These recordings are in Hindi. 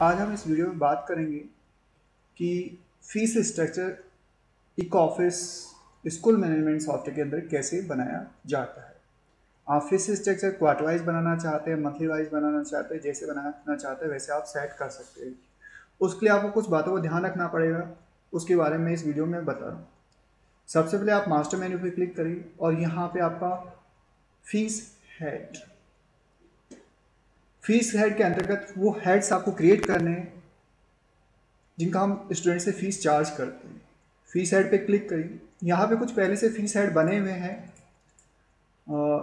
आज हम इस वीडियो में बात करेंगे कि फीस स्ट्रक्चर एक ऑफिस स्कूल मैनेजमेंट सॉफ्टवेयर के अंदर कैसे बनाया जाता है। आप फीस स्ट्रक्चर क्वार्टर वाइज बनाना चाहते हैं, मंथली वाइज बनाना चाहते हैं, जैसे बनाना चाहते हैं वैसे आप सेट कर सकते हैं। उसके लिए आपको कुछ बातों को ध्यान रखना पड़ेगा, उसके बारे में इस वीडियो में बता रहा हूँ। सबसे पहले आप मास्टर मेन्यू पे क्लिक करिए और यहाँ पे आपका फीस हेड के अंतर्गत वो हेड्स आपको क्रिएट करने हैं जिनका हम स्टूडेंट से फीस चार्ज करते हैं। फीस हेड पे क्लिक करिए। यहाँ पे कुछ पहले से फीस हेड बने हुए हैं,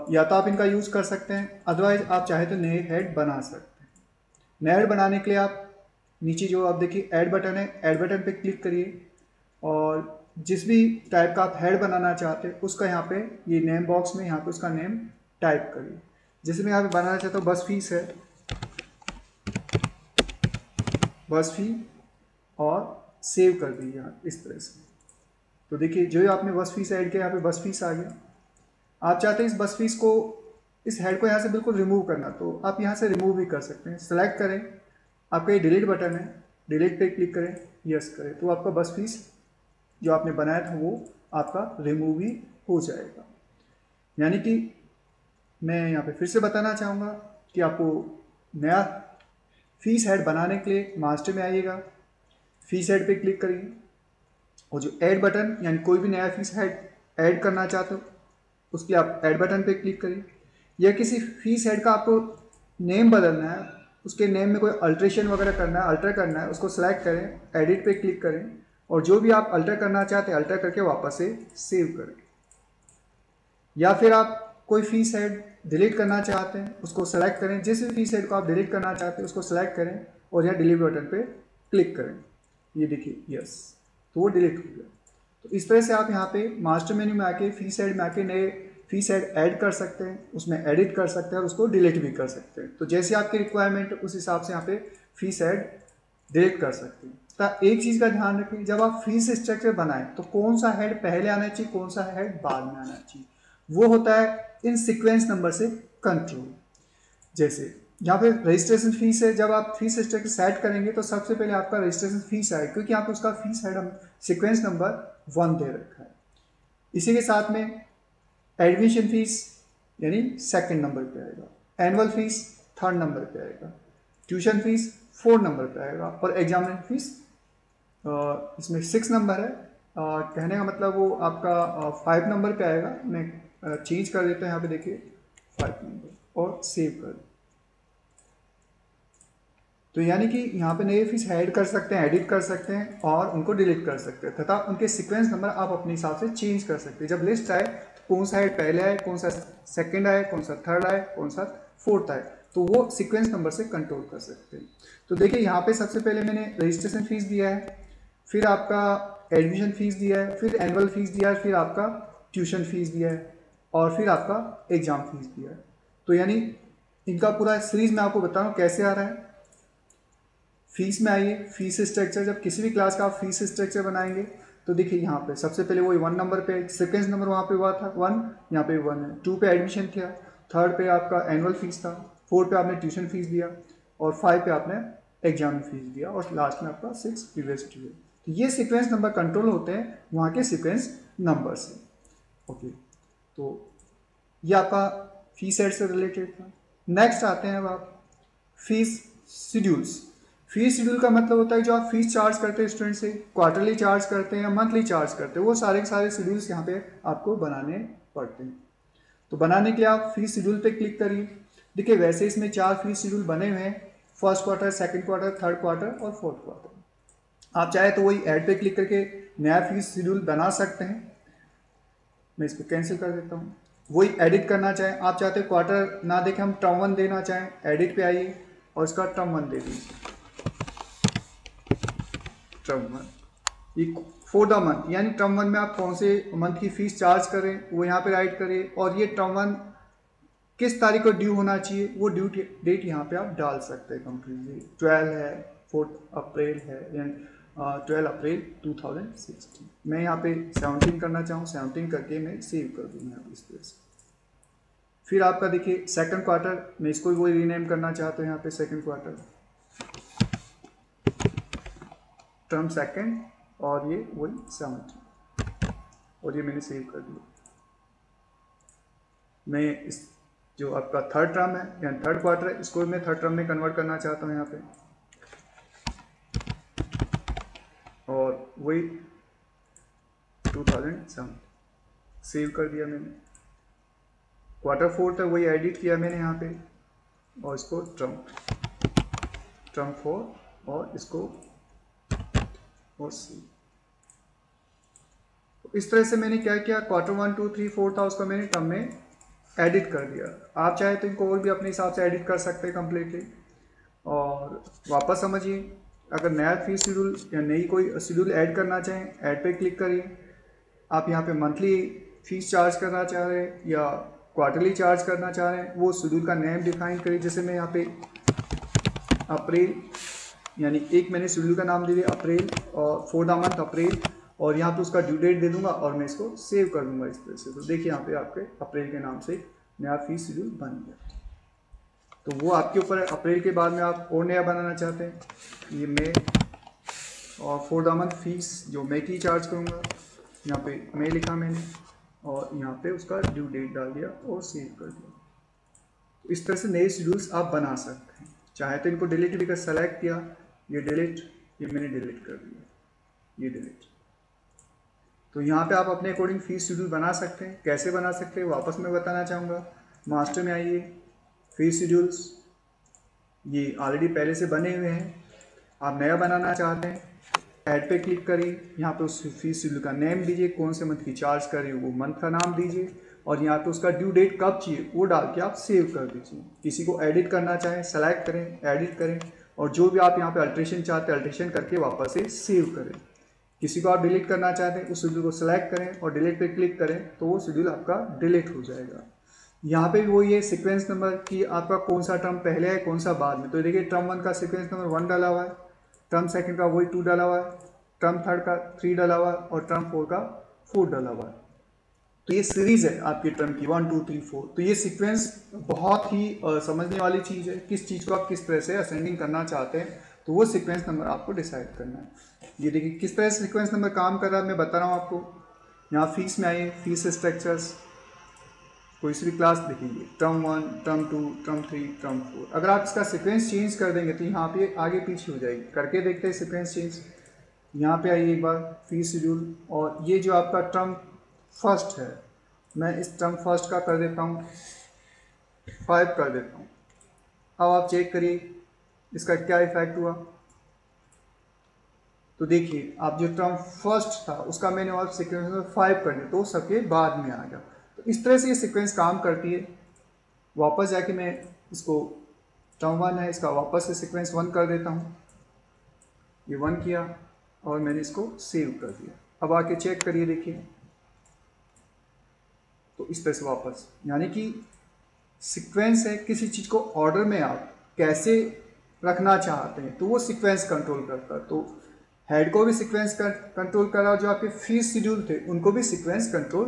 या तो आप इनका यूज़ कर सकते हैं, अदरवाइज आप चाहे तो नए हेड बना सकते हैं। नए हेड बनाने के लिए आप नीचे जो आप देखिए ऐड बटन है, ऐड बटन पे क्लिक करिए और जिस भी टाइप का आप हेड बनाना चाहते हैं उसका यहाँ पे ये नेम बॉक्स में यहाँ पे उसका नेम टाइप करिए। जैसे मैं यहाँ पे बनाना चाहता हूँ बस फीस है, बस फी, और सेव कर दीजिए यहाँ इस तरह से। तो देखिए जो आपने बस फीस ऐड किया यहाँ पे बस फीस आ गया। आप चाहते हैं इस बस फीस को, इस हेड को यहाँ से बिल्कुल रिमूव करना, तो आप यहाँ से रिमूव भी कर सकते हैं। सेलेक्ट करें, आपका ये डिलीट बटन है, डिलीट पे क्लिक करें, यस करें, तो आपका बस फीस जो आपने बनाया था वो आपका रिमूव ही हो जाएगा। यानी कि मैं यहाँ पे फिर से बताना चाहूँगा कि आपको नया फीस हेड बनाने के लिए मास्टर में आइएगा, फीस हेड पे क्लिक करिए और जो ऐड बटन यानी कोई भी नया फीस हेड ऐड करना चाहते हो उसके आप ऐड बटन पे क्लिक करिए। या किसी फीस हेड का आपको नेम बदलना है, उसके नेम में कोई अल्ट्रेशन वगैरह करना है, अल्टर करना है, उसको सेलेक्ट करें, एडिट पे क्लिक करें और जो भी आप अल्टर करना चाहते हैं अल्टर करके वापस से सेव करें। या फिर आप कोई फीस हेड डिलीट करना चाहते हैं उसको सेलेक्ट करें, जिस भी फीस हेड को आप डिलीट करना चाहते हैं उसको सेलेक्ट करें और यहाँ डिलीट बटन पे क्लिक करें। ये देखिए यस, तो वो डिलीट हो गया। तो इस तरह से आप यहाँ पे मास्टर मेन्यू में आके फीस हेड में आके नए फीस हेड ऐड कर सकते हैं, उसमें एडिट कर सकते हैं और उसको डिलीट भी कर सकते हैं। तो जैसे आपकी रिक्वायरमेंट है उस हिसाब से यहाँ पे फीस हेड डिलीट कर सकते हैं। तो एक चीज़ का ध्यान रखें, जब आप फीस स्ट्रक्चर बनाएं तो कौन सा हेड पहले आना चाहिए, कौन सा हेड बाद में आना चाहिए, वो होता है इन सीक्वेंस नंबर से कंट्रोल। जैसे यहाँ पे रजिस्ट्रेशन फीस है, जब आप फीस स्ट्रक्चर सेट करेंगे तो सबसे पहले आपका रजिस्ट्रेशन फीस आएगा क्योंकि यहाँ पे उसका फीस हेड हम सीक्वेंस नंबर 1 दे रखा है। इसी के साथ में एडमिशन फीस यानी सेकंड नंबर पे आएगा, एनुअल फीस थर्ड नंबर पे आएगा, ट्यूशन फीस 4 नंबर पे आएगा और एग्जामिनेशन फीस इसमें 6 नंबर है। कहने का मतलब वो आपका 5 नंबर पे आएगा। मैं चेंज कर देता हूँ, यहाँ पे देखिए 5 नंबर और सेव कर। तो यानी कि यहाँ पे नए फीस ऐड कर सकते हैं, एडिट कर सकते हैं और उनको डिलीट कर सकते हैं तथा उनके सीक्वेंस नंबर आप अपने हिसाब से चेंज कर सकते हैं। जब लिस्ट आए तो कौन सा हेड पहले आए, कौन सा सेकंड आए, कौन सा थर्ड आए, कौन सा फोर्थ आए, तो वो सीक्वेंस नंबर से कंट्रोल कर सकते हैं। तो देखिए यहाँ पे सबसे पहले मैंने रजिस्ट्रेशन फीस दिया है, फिर आपका एडमिशन फीस दिया है, फिर एनुअल फीस दिया है, फिर आपका ट्यूशन फीस दिया है और फिर आपका एग्जाम फीस दिया है। तो यानी इनका पूरा सीरीज मैं आपको बता रहा हूँ कैसे आ रहा है। फीस में आइए, फीस स्ट्रक्चर, जब किसी भी क्लास का आप फीस स्ट्रक्चर बनाएंगे तो देखिए यहाँ पे सबसे पहले वही 1 नंबर पे सीक्वेंस नंबर वहाँ पे हुआ था 1, यहाँ पे 1 है। 2 पे एडमिशन था, 3rd पे आपका एनुअल फीस था, 4 पे आपने ट्यूशन फीस दिया और 5 पे आपने एग्जाम फीस दिया और लास्ट में आपका 6 प्रीवियस ड्यू। तो ये सीक्वेंस नंबर कंट्रोल होते हैं वहाँ के सीक्वेंस नंबर से। ओके, तो ये आपका फीस सेट से रिलेटेड था। नेक्स्ट आते हैं अब आप फीस शेड्यूल्स। फीस शेड्यूल का मतलब होता है जो आप फीस चार्ज करते हैं स्टूडेंट से, क्वार्टरली चार्ज करते हैं या मंथली चार्ज करते हैं, वो सारे के सारे शेड्यूल्स यहाँ पे आपको बनाने पड़ते हैं। तो बनाने के लिए आप फीस शेड्यूल पे क्लिक करिए। देखिए वैसे इसमें 4 फीस शेड्यूल बने हुए हैं, first quarter, second quarter, third quarter और फोर्थ क्वार्टर। आप चाहे तो वही ऐड पे क्लिक करके नया फीस शेड्यूल बना सकते हैं। मैं इसको कैंसिल कर देता हूँ। वही एडिट करना चाहें, आप चाहते हैं क्वार्टर ना देखें, हम टर्म 1 देना चाहें, एडिट पे आइए और इसका टर्म 1 दे दीजिए, टर्म 1 फॉर द मंथ, यानी टर्म 1 में आप कौन से मंथ की फीस चार्ज करें वो यहाँ पे राइट करिए और ये टर्म 1 किस तारीख को ड्यू होना चाहिए वो ड्यू डेट यहाँ पे आप डाल सकते हैं। कंप्लीटली 12 है, 4 अप्रैल है, यानी 12 अप्रैल 2016। मैं यहाँ पे 17 करना चाहूँ, 17 करके मैं सेव कर दूँगा इस तरह से। फिर आपका देखिए सेकंड क्वार्टर, मैं इसको भी वही रीनेम करना चाहता हूँ यहाँ पे सेकंड क्वार्टर। टर्म सेकंड और ये वही 70 और ये मैंने सेव कर दिया। मैं इस जो आपका थर्ड टर्म है या थर्ड क्वार्टर है इसको मैं थर्ड टर्म में कन्वर्ट करना चाहता हूँ यहाँ पे, और वही 2007 सेव कर दिया मैंने। क्वार्टर फोर्थ है वही एडिट किया मैंने यहाँ पे और इसको टर्म 4 और इसको और सेव। तो इस तरह से मैंने क्या किया, क्वार्टर 1 2 3 4 था उसको मैंने टर्म में एडिट कर दिया। आप चाहे तो इनको और भी अपने हिसाब से एडिट कर सकते हैं कम्प्लीटली। और वापस समझिए, अगर नया फी शेड्यूल या नई कोई शेड्यूल ऐड करना चाहें, ऐड पे क्लिक करिए। आप यहाँ पे मंथली फीस चार्ज करना चाह रहे हैं या क्वार्टरली चार्ज करना चाह रहे हैं, वो शेड्यूल का नेम डिफाइन करिए। जैसे मैं यहाँ पे अप्रैल यानी एक मैंने शेड्यूल का नाम दे दिया अप्रैल और फॉर द मंथ अप्रैल, और यहाँ पे उसका ड्यू डेट दे दूंगा और मैं इसको सेव कर दूंगा इस तरह से। तो देखिए यहाँ पे आपके अप्रैल के नाम से नया फीस शेड्यूल बन गया। तो वो आपके ऊपर है, अप्रैल के बाद में आप और नया बनाना चाहते हैं, ये मई और फॉर द मंथ फीस जो मई की चार्ज करूँगा, यहाँ पे मई लिखा मैंने और यहाँ पे उसका ड्यू डेट डाल दिया और सेव कर दिया। तो इस तरह से नए शेड्यूल्स आप बना सकते हैं। चाहे तो इनको डिलीट भी कर, सेलेक्ट किया, ये डिलीट, ये मैंने डिलीट कर दिया, ये डिलीट। तो यहाँ पे आप अपने अकॉर्डिंग फीस शेड्यूल बना सकते हैं। कैसे बना सकते हैं वापस मैं बताना चाहूँगा। मास्टर में आइए, फीस शेड्यूल्स, ये ऑलरेडी पहले से बने हुए हैं। आप नया बनाना चाहते हैं, ऐड पे क्लिक करिए, यहाँ पे उस फीस शेड्यूल का नेम दीजिए, कौन से मंथ की चार्ज कर रही है वो मंथ का नाम दीजिए और यहाँ पे उसका ड्यू डेट कब चाहिए वो डाल के आप सेव कर दीजिए। किसी को एडिट करना चाहें सेलेक्ट करें, एडिट करें और जो भी आप यहाँ पे अल्ट्रेशन चाहते हैं अल्ट्रेशन करके वापस से सेव करें। किसी को आप डिलीट करना चाहते हैं उस शेड्यूल को सेलेक्ट करें और डिलीट पे क्लिक करें तो वो शेड्यूल आपका डिलीट हो जाएगा। यहाँ पे भी वही है सीक्वेंस नंबर कि आपका कौन सा टर्म पहले है कौन सा बाद में। तो देखिए टर्म 1 का सीक्वेंस नंबर 1 डाला हुआ है, टर्म सेकंड का वही 2 डाला हुआ है, टर्म थर्ड का 3 डाला हुआ है और टर्म 4 का 4 डाला हुआ है। तो ये सीरीज है आपकी टर्म की 1 2 3 4। तो ये सीक्वेंस बहुत ही समझने वाली चीज़ है, किस चीज़ को आप किस तरह से असेंडिंग करना चाहते हैं तो वो सीक्वेंस नंबर आपको डिसाइड करना है। ये देखिए किस तरह से सीक्वेंस नंबर काम कर रहा है मैं बता रहा हूँ आपको। यहाँ फीस में आइए, फीस स्ट्रक्चर्स, कोई सी भी क्लास देखेंगे, टर्म 1 टर्म 2 टर्म 3 टर्म 4। अगर आप इसका सीक्वेंस चेंज कर देंगे तो यहाँ पे आगे पीछे हो जाएगी। करके देखते हैं सीक्वेंस चेंज। यहाँ पे आइए एक बार फीस शेड्यूल और ये जो आपका टर्म फर्स्ट है मैं इस टर्म फर्स्ट का कर देता हूँ 5 कर देता हूँ। अब आप चेक करिए इसका क्या इफेक्ट हुआ। तो देखिए आप जो टर्म फर्स्ट था उसका मैंने और सीक्वेंस में 5 कर दिया तो सबके बाद में आ गया। तो इस तरह से ये सीक्वेंस काम करती है। वापस जाके मैं इसको टर्म 1 है इसका वापस से सीक्वेंस 1 कर देता हूँ, ये 1 किया और मैंने इसको सेव कर दिया। अब आके चेक करिए देखिए तो इस तरह से वापस, यानी कि सीक्वेंस है किसी चीज़ को ऑर्डर में आप कैसे रखना चाहते हैं तो वो सीक्वेंस कंट्रोल करता है। तो हेड को भी सीक्वेंस कंट्रोल कर रहा है, जो आपके फीस शेड्यूल थे उनको भी सीक्वेंस कंट्रोल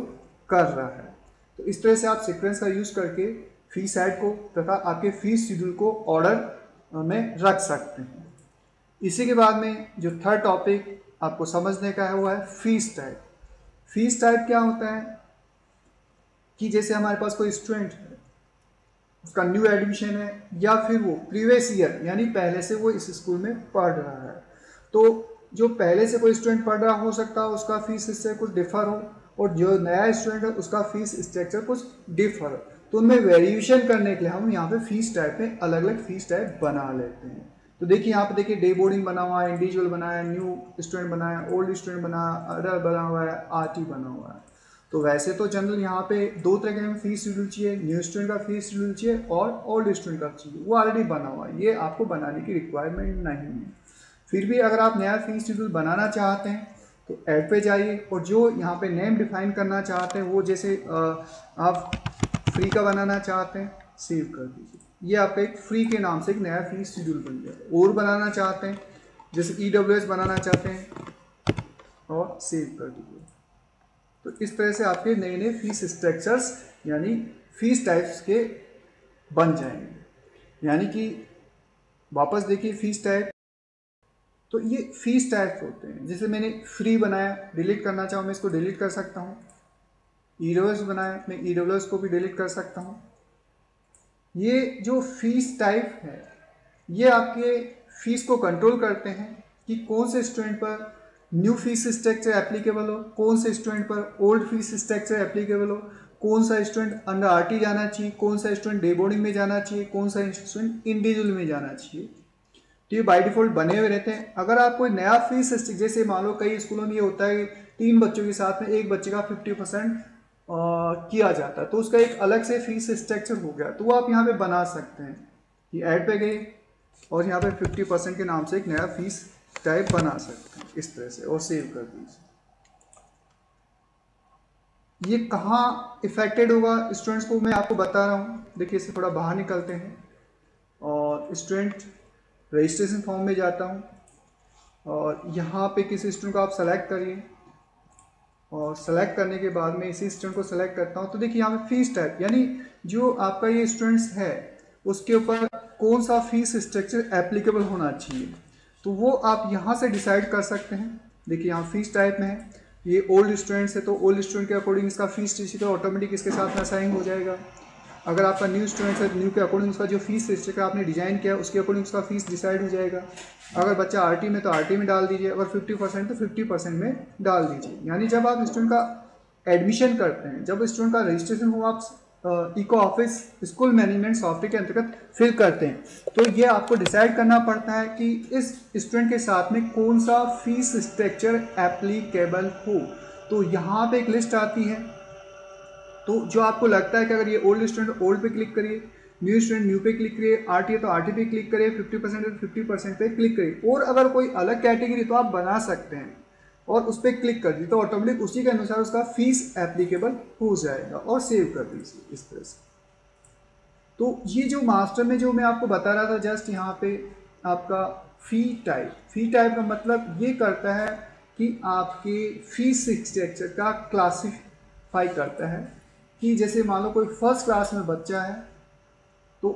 कर रहा है। तो इस तरह से आप सीक्वेंस का यूज़ करके फीस हेड को तथा आपके फीस शेड्यूल को ऑर्डर में रख सकते हैं। इसी के बाद में जो थर्ड टॉपिक आपको समझने का है वो है फीस टाइप। फीस टाइप क्या होता है कि जैसे हमारे पास कोई स्टूडेंट है, उसका न्यू एडमिशन है या फिर वो प्रीवियस ईयर यानी पहले से वो इस स्कूल में पढ़ रहा है, तो जो पहले से कोई स्टूडेंट पढ़ रहा हो सकता है उसका फीस इससे कुछ डिफर हो और जो नया स्टूडेंट है उसका फीस स्ट्रक्चर कुछ डिफर हो। तो उनमें वेरिएशन करने के लिए हम यहाँ पे फीस टाइप में अलग अलग फीस टाइप बना लेते हैं। तो देखिए यहाँ पे देखिए डे बोर्डिंग बना हुआ है, इंडिविजुअल बना है, न्यू स्टूडेंट बना है, ओल्ड स्टूडेंट बना है, अडल्ट बना हुआ है, आरटी बना हुआ है। तो वैसे तो जनरल यहाँ पे दो तरह के हमें फीस शेड्यूल चाहिए, न्यू स्टूडेंट का फीस शेड्यूल चाहिए और ओल्ड स्टूडेंट का चाहिए, वो ऑलरेडी बना हुआ है, ये आपको बनाने की रिक्वायरमेंट नहीं है। फिर भी अगर आप नया फीस शेड्यूल बनाना चाहते हैं तो ऐड पे जाइए और जो यहाँ पे नेम डिफाइन करना चाहते हैं वो जैसे आप फ्री का बनाना चाहते हैं सेव कर दीजिए, ये आपका एक फ्री के नाम से एक नया फीस शेड्यूल बन गया। और बनाना चाहते हैं जैसे EWS बनाना चाहते हैं और सेव कर दीजिए। तो इस तरह से आपके नए नए फीस स्ट्रक्चर्स यानी फीस टाइप्स के बन जाएंगे। यानी कि वापस देखिए फीस टाइप, तो ये फीस टाइप होते हैं। जैसे मैंने फ्री बनाया, डिलीट करना चाहूँ मैं इसको डिलीट कर सकता हूँ। ईडब्ल्यूएस बनाया, मैं ईडब्ल्यूएस को भी डिलीट कर सकता हूँ। ये जो फीस टाइप है ये आपके फीस को कंट्रोल करते हैं कि कौन से स्टूडेंट पर न्यू फीस स्ट्रक्चर एप्लीकेबल हो, कौन से स्टूडेंट पर ओल्ड फीस स्ट्रक्चर एप्लीकेबल हो, कौन सा स्टूडेंट अंडर आरटी जाना चाहिए, कौन सा स्टूडेंट डे बोर्डिंग में जाना चाहिए, कौन सा स्टूडेंट इंडिविजुअल में जाना चाहिए। तो ये बाय डिफॉल्ट बने हुए रहते हैं। अगर आप कोई नया फीस स्ट्रक्चर, जैसे मान लो कई स्कूलों में ये होता है 3 बच्चों के साथ में एक बच्चे का 50% किया जाता है, तो उसका एक अलग से फीस स्ट्रक्चर हो गया, तो वो आप यहाँ पे बना सकते हैं कि ऐड पे गए और यहाँ पे 50% के नाम से एक नया फीस टाइप बना सकते हैं इस तरह से, और सेव कर दीजिए। ये कहाँ इफेक्टेड होगा स्टूडेंट्स को मैं आपको बता रहा हूँ। देखिए इससे थोड़ा बाहर निकलते हैं और स्टूडेंट रजिस्ट्रेशन फॉर्म में जाता हूँ और यहाँ पे किसी स्टूडेंट को आप सेलेक्ट करिए और सेलेक्ट करने के बाद में इसी स्टूडेंट को सेलेक्ट करता हूँ। तो देखिए यहाँ पे फीस टाइप, यानी जो आपका ये स्टूडेंट्स है उसके ऊपर कौन सा फीस स्ट्रक्चर एप्लीकेबल होना चाहिए, तो वो आप यहाँ से डिसाइड कर सकते हैं। देखिए यहाँ फीस टाइप में है, ये ओल्ड स्टूडेंट्स है तो ओल्ड स्टूडेंट के अकॉर्डिंग इसका फीस स्ट्रक्चर ऑटोमेटिक इसके साथ में असाइन हो जाएगा। अगर आपका न्यू स्टूडेंट है, न्यू के अकॉर्डिंग उसका जो फीस स्ट्रक्चर आपने डिजाइन किया उसके अकॉर्डिंग उसका फीस डिसाइड हो जाएगा। अगर बच्चा आरटी में तो आरटी में डाल दीजिए, अगर 50% तो 50% में डाल दीजिए। यानी जब आप स्टूडेंट का एडमिशन करते हैं, जब स्टूडेंट का रजिस्ट्रेशन हो, आप eco office school management software के अंतर्गत फिल करते हैं, तो ये आपको डिसाइड करना पड़ता है कि इस स्टूडेंट के साथ में कौन सा फीस स्ट्रक्चर एप्लीकेबल हो। तो यहाँ पे एक लिस्ट आती है, तो जो आपको लगता है कि अगर ये ओल्ड स्टूडेंट ओल्ड पे क्लिक करिए, न्यू स्टूडेंट न्यू पे क्लिक करिए, आरटी है तो आरटी पे क्लिक करिए, 50% है तो 50% पे क्लिक करिए। और अगर कोई अलग कैटेगरी तो आप बना सकते हैं और उस पर क्लिक कर दीजिए, तो ऑटोमेटिक उसी के अनुसार उसका फीस एप्लीकेबल हो जाएगा और सेव कर दीजिए इस तरह से। तो ये जो मास्टर में जो मैं आपको बता रहा था जस्ट यहाँ पे आपका फी टाइप का मतलब ये करता है कि आपके फीस स्ट्रक्चर का क्लासीफाई करता है कि जैसे मान लो कोई फर्स्ट क्लास में बच्चा है, तो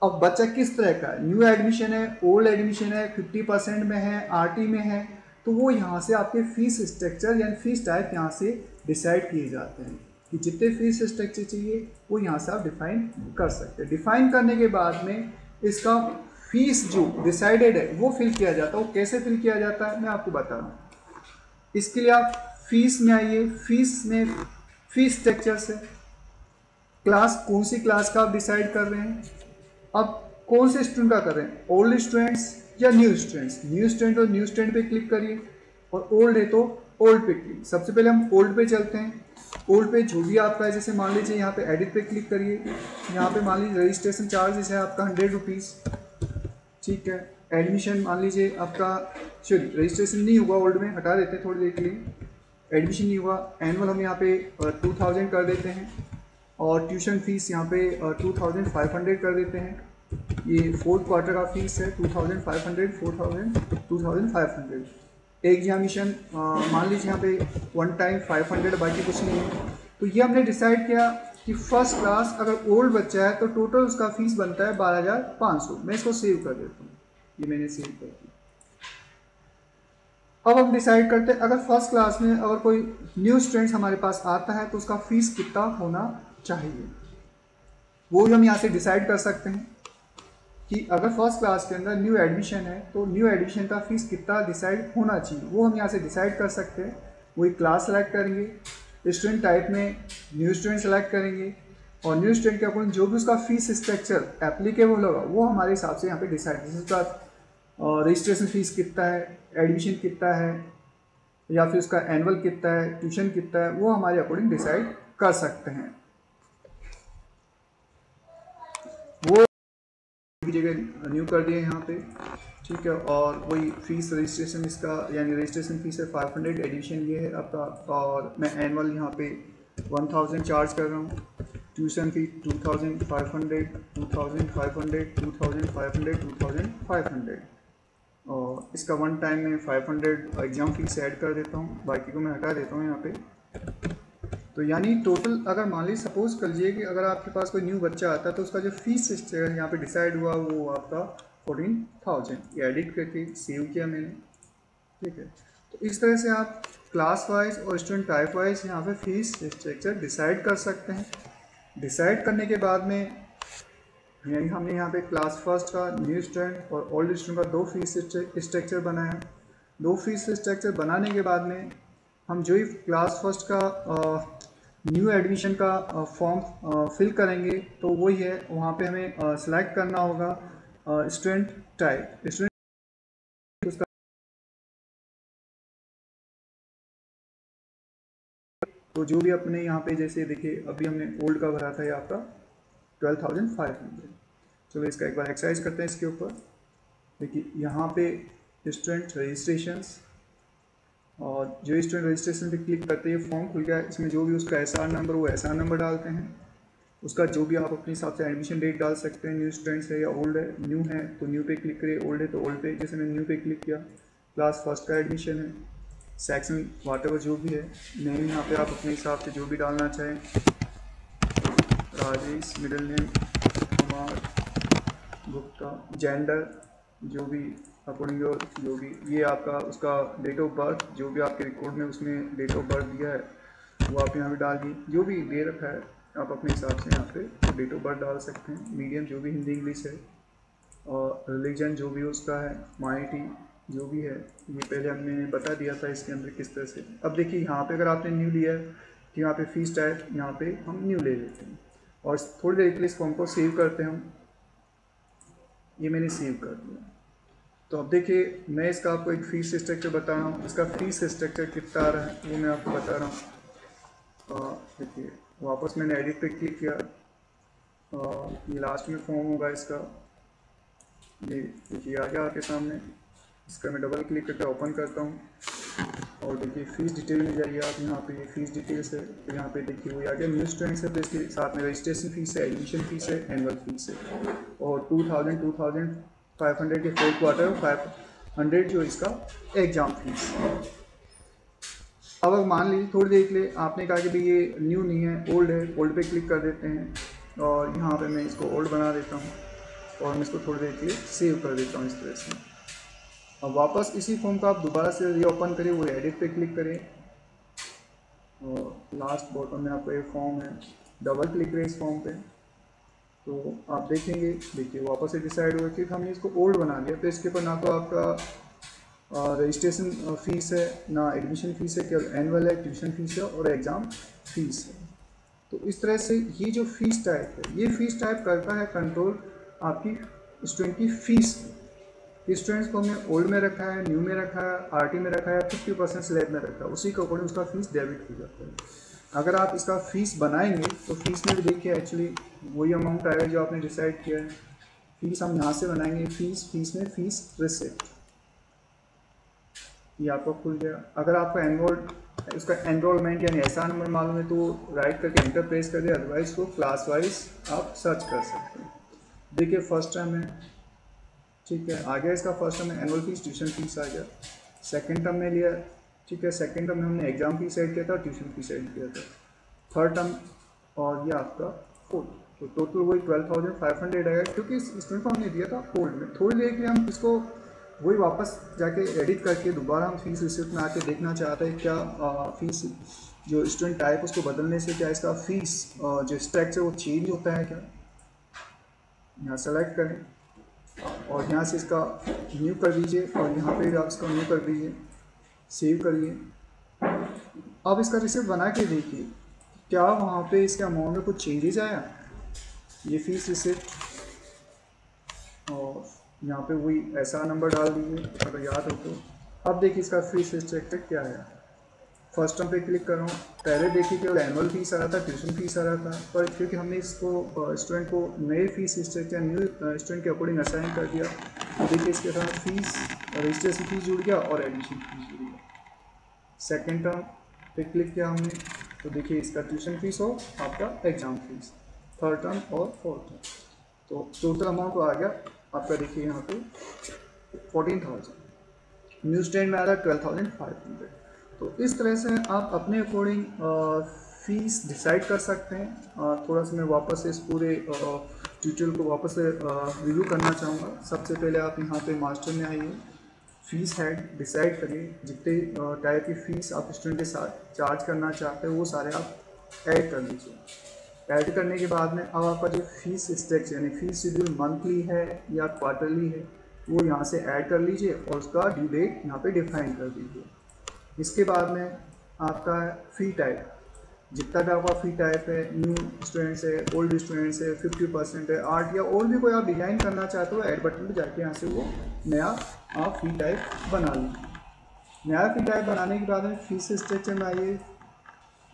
अब बच्चा किस तरह का है, न्यू एडमिशन है, ओल्ड एडमिशन है, 50% में है, आरटी में है, तो वो यहाँ से आपके फीस स्ट्रक्चर यानी फीस टाइप यहाँ से डिसाइड किए जाते हैं कि जितने फीस स्ट्रक्चर चाहिए वो यहाँ से आप डिफाइन कर सकते हैं। डिफाइन करने के बाद में इसका फीस जो डिसाइडेड है वो फिल किया जाता है। वो कैसे फिल किया जाता है मैं आपको बता रहा हूँ। इसके लिए आप फीस में आइए, फीस में फीस स्ट्रक्चर से क्लास कौन सी क्लास का आप डिसाइड कर रहे हैं, अब कौन से स्टूडेंट का कर रहे हैं, ओल्ड स्टूडेंट्स या न्यू स्टूडेंट्स। न्यू स्टूडेंट और न्यू स्टूडेंट पे क्लिक करिए और ओल्ड है तो ओल्ड पे क्लिक। सबसे पहले हम ओल्ड पे चलते हैं। ओल्ड पे जो भी आपका है, जैसे मान लीजिए यहाँ पे एडिट पे क्लिक करिए, यहाँ पे मान लीजिए रजिस्ट्रेशन चार्जेस है आपका 100 रुपीज़, ठीक है। एडमिशन मान लीजिए आपका, चलिए रजिस्ट्रेशन नहीं हुआ ओल्ड में, हटा देते हैं थोड़ी देर के लिए। एडमिशन नहीं हुआ, एनुअल हम यहाँ पे 2000 कर देते हैं और ट्यूशन फीस यहाँ पे 2500 कर देते हैं। ये फोर्थ क्वार्टर का फीस है 2500, 2500। एग्जामिनेशन मान लीजिए यहाँ पे वन टाइम 500, बाकी कुछ नहीं है। तो ये हमने डिसाइड किया कि फर्स्ट क्लास अगर ओल्ड बच्चा है तो टोटल उसका फीस बनता है 12,500। मैं इसको सेव कर देता हूँ, ये मैंने सेव कर दिया। अब हम डिसाइड करते हैं अगर फर्स्ट क्लास में अगर कोई न्यू स्टूडेंट हमारे पास आता है तो उसका फीस कितना होना चाहिए, वो भी हम यहाँ से डिसाइड कर सकते हैं कि अगर फर्स्ट क्लास के अंदर न्यू एडमिशन है तो न्यू एडमिशन का फीस कितना डिसाइड होना चाहिए, वो हम यहाँ से डिसाइड कर सकते हैं। वही क्लास सेलेक्ट करेंगे, स्टूडेंट टाइप में न्यू स्टूडेंट सेलेक्ट करेंगे और न्यू स्टूडेंट के अकॉर्डिंग जो भी उसका फीस स्ट्रक्चर एप्लीकेबल होगा वो हमारे हिसाब से यहाँ पे डिसाइड, जैसे उसका रजिस्ट्रेशन फीस कितना है, एडमिशन कितना है, या फिर उसका एनुअल कितना है, ट्यूशन कितना है, वो हमारे अकॉर्डिंग डिसाइड कर सकते हैं। वो जगह न्यू कर दिए यहाँ पे, ठीक है। और वही फीस रजिस्ट्रेशन इसका यानी रजिस्ट्रेशन फीस है 500, एडमिशन ये है आपका, और मैं एनुअल यहाँ पे 1000 चार्ज कर रहा हूँ। ट्यूशन फी 2500, 2500, 2500, 2500 और इसका वन टाइम में 500 एग्ज़ाम फीस ऐड कर देता हूँ, बाकी को मैं हटा देता हूँ यहाँ पे। तो यानी टोटल अगर मान लीजिए सपोज कर लीजिए कि अगर आपके पास कोई न्यू बच्चा आता है तो उसका जो फीस स्ट्रक्चर यहाँ पे डिसाइड हुआ वो आपका 14,000। ये एडिट करके सेव किया मैंने, ठीक है। तो इस तरह से आप क्लास वाइज और स्टूडेंट टाइप वाइज यहाँ पे फीस स्ट्रक्चर डिसाइड कर सकते हैं। डिसाइड करने के बाद में यानी हमने यहाँ पे क्लास फर्स्ट का, न्यू स्टूडेंट और ओल्ड स्टूडेंट का 2 फीस स्ट्रक्चर बनाया। 2 फीस स्ट्रक्चर बनाने के बाद में हम जो ही क्लास फर्स्ट का न्यू एडमिशन का फॉर्म फिल करेंगे तो वही है, वहाँ पे हमें सेलेक्ट करना होगा स्टूडेंट टाइप। स्टूडेंट तो जो भी अपने यहाँ पे जैसे देखिए अभी हमने ओल्ड का भरा था ये आपका 12,500। चलो इसका एक बार एक्सरसाइज करते हैं इसके ऊपर। देखिए यहाँ पे स्टूडेंट रजिस्ट्रेशंस, और जो स्टूडेंट रजिस्ट्रेशन पे क्लिक करते हैं फॉर्म खुल गया। इसमें जो भी उसका एसआर नंबर वो एसआर नंबर डालते हैं, उसका जो भी आप अपने हिसाब से एडमिशन डेट डाल सकते हैं। न्यू स्टूडेंट्स है या ओल्ड है, न्यू है तो न्यू पे क्लिक करिए, ओल्ड है तो ओल्ड पे। जैसे मैंने न्यू पे क्लिक किया, क्लास फर्स्ट का एडमिशन है, सेक्शन वाटेवर जो भी है, नेम यहाँ पे आप अपने हिसाब से जो भी डालना चाहें, Rajesh, middle name Kumar Gupta, gender जो भी अकॉर्डिंग योर जो भी, ये आपका उसका डेट ऑफ बर्थ जो भी आपके रिकॉर्ड में उसमें डेट ऑफ बर्थ दिया है वो आप यहाँ पे डाल दिए। जो भी दे रखा है आप अपने हिसाब से यहाँ पे डेट ऑफ बर्थ डाल सकते हैं। मीडियम जो भी हिंदी इंग्लिश है, और रिलीजन जो भी उसका है, माइनॉरिटी जो भी है, ये पहले हमने बता दिया था इसके अंदर किस तरह से। अब देखिए यहाँ पे अगर आपने न्यू लिया है तो यहाँ पे फीस टाइप यहाँ पे हम न्यू ले लेते हैं और थोड़ी देर के लिए इस फॉर्म को सेव करते हैं हम। ये मैंने सेव कर दिया। तो अब देखिए मैं इसका आपको एक फीस स्ट्रक्चर बता रहा हूँ। इसका फीस स्ट्रक्चर कितना आ रहा है वो मैं आपको बता रहा हूँ। देखिए वापस मैंने एडिट पे क्लिक किया, ये लास्ट में फॉर्म होगा इसका, ये देखिए आ गया आपके सामने। इसका मैं डबल क्लिक करके ओपन करता हूँ और देखिए फीस डिटेल में जाइए आप, यहाँ पे फीस डिटेल्स है। तो यहाँ पे देखिए वही आ गया, न्यू स्टूडेंट्स है तो इसके साथ में रजिस्ट्रेशन फीस है, एडमिशन फीस है, एनुअल फीस है, और 2,500 के 4th क्वार्टर, 500 जो इसका एग्जाम फीस। अब अगर मान लीजिए थोड़ी देर के लिए आपने कहा कि भाई ये न्यू नहीं है, ओल्ड है, ओल्ड पे क्लिक कर देते हैं और यहाँ पे मैं इसको ओल्ड बना देता हूँ और मैं इसको थोड़ी देर के लिए सेव कर देता हूँ इस तरह से। अब वापस इसी फॉर्म को आप दोबारा से रीओपन करें, वो एडिट पे क्लिक करें और लास्ट बॉटम में आपका ये फॉर्म है, डबल क्लिक करें इस फॉर्म पे तो आप देखेंगे, देखिए वापस से डिसाइड हुआ कि हमने इसको ओल्ड बना दिया। तो इसके ऊपर ना तो आपका रजिस्ट्रेशन फीस है, ना एडमिशन फीस है, केवल एनुअल है, ट्यूशन फीस है और एग्ज़ाम फीस है। तो इस तरह से ये जो फीस टाइप है, ये फीस टाइप करता है कंट्रोल आपकी स्टूडेंट की फीस। स्टूडेंट्स को हमने ओल्ड में रखा है, न्यू में रखा है, आरटी में रखा है, 50% स्लैब में रखा है, उसी के अकॉर्डिंग उसका फीस डेबिट हो जाता है। अगर आप इसका फीस बनाएंगे तो फीस में भी देखिए एक्चुअली वही अमाउंट आएगा जो आपने डिसाइड किया है। फीस हम यहाँ से बनाएंगे, फीस में फीस रिसिप्ट, ये आपका खुल गया। अगर आपका एनरोल्ड उसका एनरोलमेंट यानी ऐसा नंबर मालूम है तो राइट करके एंटर प्रेस कर दे, अदरवाइज को क्लास वाइज आप सर्च कर सकते हैं। देखिए फर्स्ट टर्म है, ठीक है, आ गया इसका फर्स्ट टर्म में एनुअल फीस, ट्यूशन फीस आ गया। सेकंड टर्म में लिया, ठीक है, सेकंड टर्म में हमने एग्जाम फीस ऐड किया था, ट्यूशन फीस ऐड किया था। थर्ड टर्म और ये आपका फोर्थ, तो टोटल वही 12,500 आएगा क्योंकि इस स्टूडेंट को हमने दिया था ओल्ड में। थोड़ी देर के लिए हम इसको वही वापस जाके एडिट करके दोबारा हम फीस रिसिप्ट में आके देखना चाहते हैं क्या फीस जो स्टूडेंट टाइप उसको बदलने से क्या इसका फीस जो स्ट्रक्चर वो चेंज होता है क्या। यहाँ सेलेक्ट करें और यहाँ से इसका न्यू कर दीजिए और यहाँ पे आप इसका न्यू कर दीजिए, सेव करिए। अब इसका रिसिप्ट बना के देखिए क्या वहाँ पे इसके अमाउंट में कुछ चेंजेस आया। ये फीस रिसिप्ट और यहाँ पे वही ऐसा नंबर डाल दीजिए अगर याद हो तो। अब देखिए इसका फीस स्ट्रक्चर क्या है। फर्स्ट टर्म पे क्लिक कर रहा हूँ, पहले देखिए केवल एनुअल फीस आ रहा था, ट्यूशन फीस आ रहा था, पर क्योंकि हमने इसको स्टूडेंट को नए फीस स्ट्रक्चर न्यू स्टूडेंट के अकॉर्डिंग असाइन कर दिया, तो देखिए इसके साथ फीस रजिस्ट्रेशन फीस जुड़ गया और एडमिशन फीस जुड़ गया। सेकेंड टर्म पे क्लिक किया हमने तो देखिए इसका ट्यूशन फीस और आपका एग्जाम फीस, थर्ड टर्म और फोर्थ टर्म, तो टोटल अमाउंट आ गया आपका। देखिए यहाँ पे 14,000, न्यू स्टूडेंट में आ रहा है 12,500। तो इस तरह से आप अपने अकॉर्डिंग फीस डिसाइड कर सकते हैं। थोड़ा सा मैं वापस इस पूरे ट्यूटोरियल को वापस से रिव्यू करना चाहूँगा। सबसे पहले आप यहाँ पे मास्टर में आइए, फीस हेड डिसाइड करिए, जितने टाइप की फ़ीस आप स्टूडेंट के साथ चार्ज करना चाहते हो वो सारे आप ऐड कर लीजिए। ऐड करने के बाद में अब आपका जो फीस स्ट्रक्चर यानी फीस शेड्यूल मंथली है या क्वार्टरली है वो यहाँ से ऐड कर लीजिए और उसका ड्यू डेट यहाँ पे डिफाइन कर दीजिए। इसके बाद में आपका फ़ी टाइप, जितना भी आपका फ़ी टाइप है, न्यू स्टूडेंट्स है, ओल्ड स्टूडेंट्स है, 50% है, आर्ट या और भी कोई आप डिज़ाइन करना चाहते हो, ऐड बटन पे जाके यहाँ से वो नया आप फ़ी टाइप बना लीजिए। नया फ़ी टाइप बनाने के बाद में फीस स्ट्रक्चर में आइए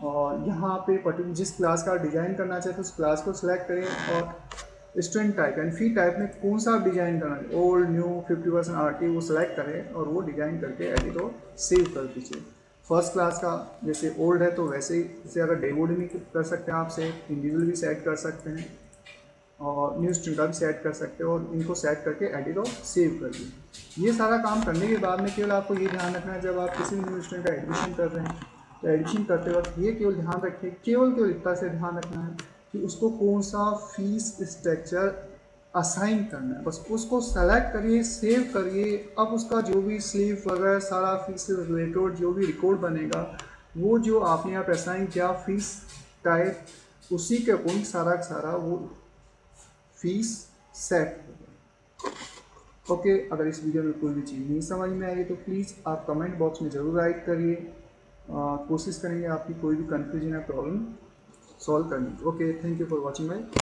और यहाँ पे पर्टिकुलर जिस क्लास का डिज़ाइन करना चाहते हो उस क्लास को सिलेक्ट करें और स्टूडेंट टाइप यानी फ़ी टाइप में कौन सा आप डिज़ाइन करना है, ओल्ड, न्यू, 50% आर्टी, वो सिलेक्ट करें और वो डिज़ाइन करके एडिट और सेव कर दीजिए। फर्स्ट क्लास का जैसे ओल्ड है तो वैसे ही, जैसे अगर डेमो भी कर सकते हैं, आप से इंडिविजुअल भी सेट कर सकते हैं और न्यू स्टूडेंट का भी सेट कर सकते हो और इनको सेट करके एडिट और सेव कर दीजिए। ये सारा काम करने के बाद में केवल आपको ये ध्यान रखना है, जब आप किसी भी न्यू स्टूडेंट का एडमिशन कर रहे हैं तो एडमिशन करते वक्त ये केवल ध्यान रखें, केवल इतना से ध्यान रखना है कि उसको कौन सा फीस स्ट्रक्चर असाइन करना है, बस उसको सेलेक्ट करिए, सेव करिए। अब उसका जो भी स्लीप वगैरह सारा फीस से रिलेटेड जो भी रिकॉर्ड बनेगा वो जो आपने यहाँ पे असाइन किया फीस टाइप, उसी के अकॉर्डिंग सारा सारा वो फीस सेट होगा। ओके, अगर इस वीडियो में कोई भी चीज़ नहीं समझ में आई तो प्लीज़ आप कमेंट बॉक्स में ज़रूर राइट करिए। कोशिश करेंगे आपकी कोई भी कन्फ्यूजन या प्रॉब्लम सॉल्व करने की। Okay, thank you for watching my